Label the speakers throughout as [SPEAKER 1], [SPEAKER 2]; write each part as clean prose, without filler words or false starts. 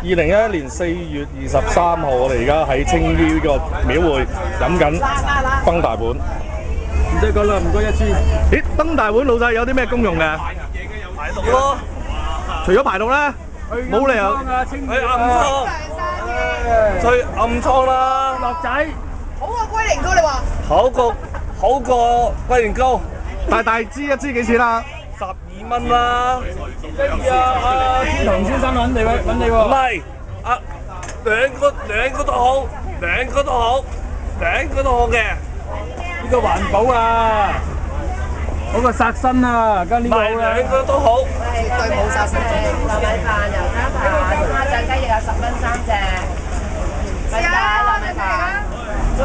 [SPEAKER 1] 2011年4月23號，我哋而家喺青衣呢個廟會飲緊燈大碗。
[SPEAKER 2] 唔使講啦，唔該一支。
[SPEAKER 1] 咦，燈大碗老細有啲咩功用嘅？
[SPEAKER 2] 排毒咯。
[SPEAKER 1] 除咗排毒咧，冇理由。
[SPEAKER 2] 去暗瘡。去暗瘡啦。落仔。
[SPEAKER 3] 好過龜苓膏你話？
[SPEAKER 2] 好過龜苓膏。
[SPEAKER 1] 大支一支幾錢啊
[SPEAKER 2] ？12蚊啦。
[SPEAKER 4] 天堂先生揾你喎。
[SPEAKER 2] 唔係，兩個都好，兩個都好嘅。
[SPEAKER 4] 呢個環保啊，嗰個殺身啊，跟呢個好啦。
[SPEAKER 2] 兩個都好。
[SPEAKER 3] 絕對冇殺身。糯米飯、油加飯、蝦醬雞翼有10蚊3隻。試下糯米飯。喂，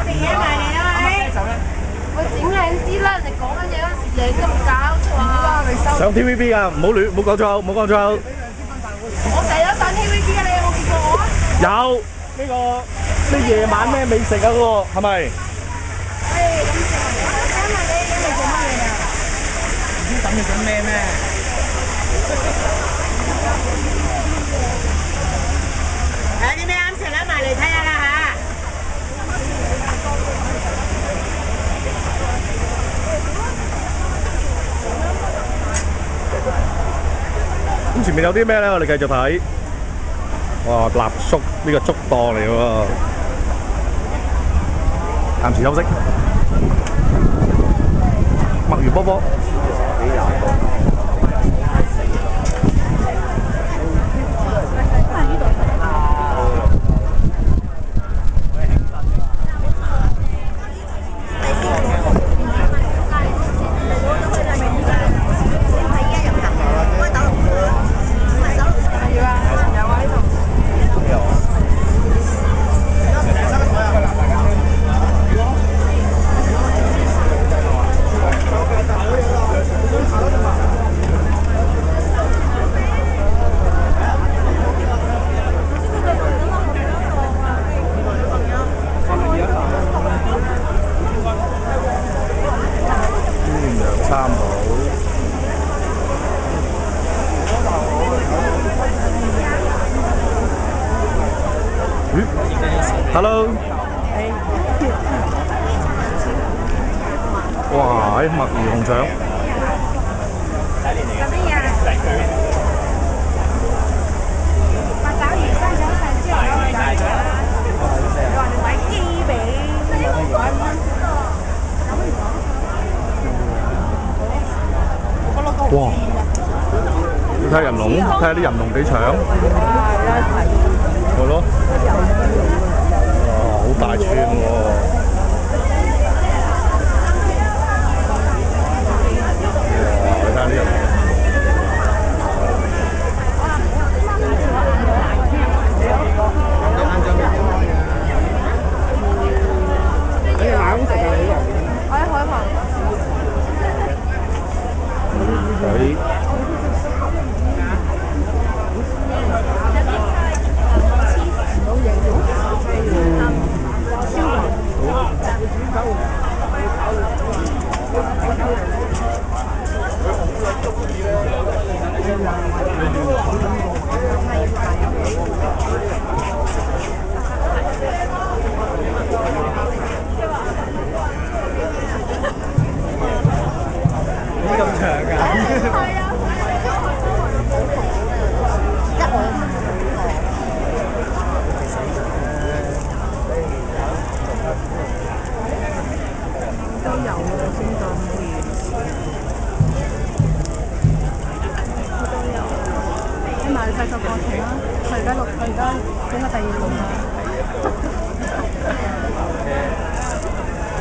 [SPEAKER 3] 整嘢埋嚟啦喂！整靚啲啦，人哋講緊嘢嗰時你都唔搞錯啊！
[SPEAKER 1] 上 TVB 啊，唔好講粗口，唔好講粗口。
[SPEAKER 3] 我成日都上 TVB 啊，你有冇見過我啊？
[SPEAKER 1] 有呢個咩夜晚咩美食啊嗰個係咪？
[SPEAKER 3] 請問你做乜嘢啊？
[SPEAKER 4] 唔知等你緊咩咩？
[SPEAKER 3] 有啲咩啱食啦，埋嚟睇下啦嚇！
[SPEAKER 1] 咁前面有啲咩咧？我哋繼續睇。哇！臘粥呢個粥檔嚟喎，暫時休息。墨魚波波。Hello。哇！墨魚紅腸。
[SPEAKER 3] 做乜嘢啊？八爪魚、生腸、飯之後有個大腸。你話你買雞髀，5蚊。
[SPEAKER 1] 哇！你睇下人龍，睇下啲人龍幾長。係咯。哇！好大串喎。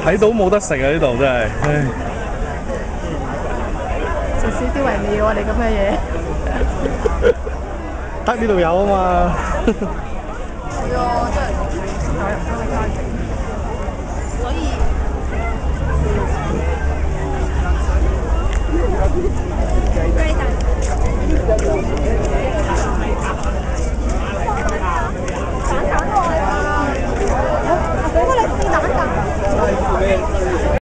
[SPEAKER 1] 睇到冇得食啊！呢度真係，唉，
[SPEAKER 3] 食少啲為妙啊！你咁嘅嘢，
[SPEAKER 1] 得呢度有啊嘛。
[SPEAKER 3] 係啊，真係所以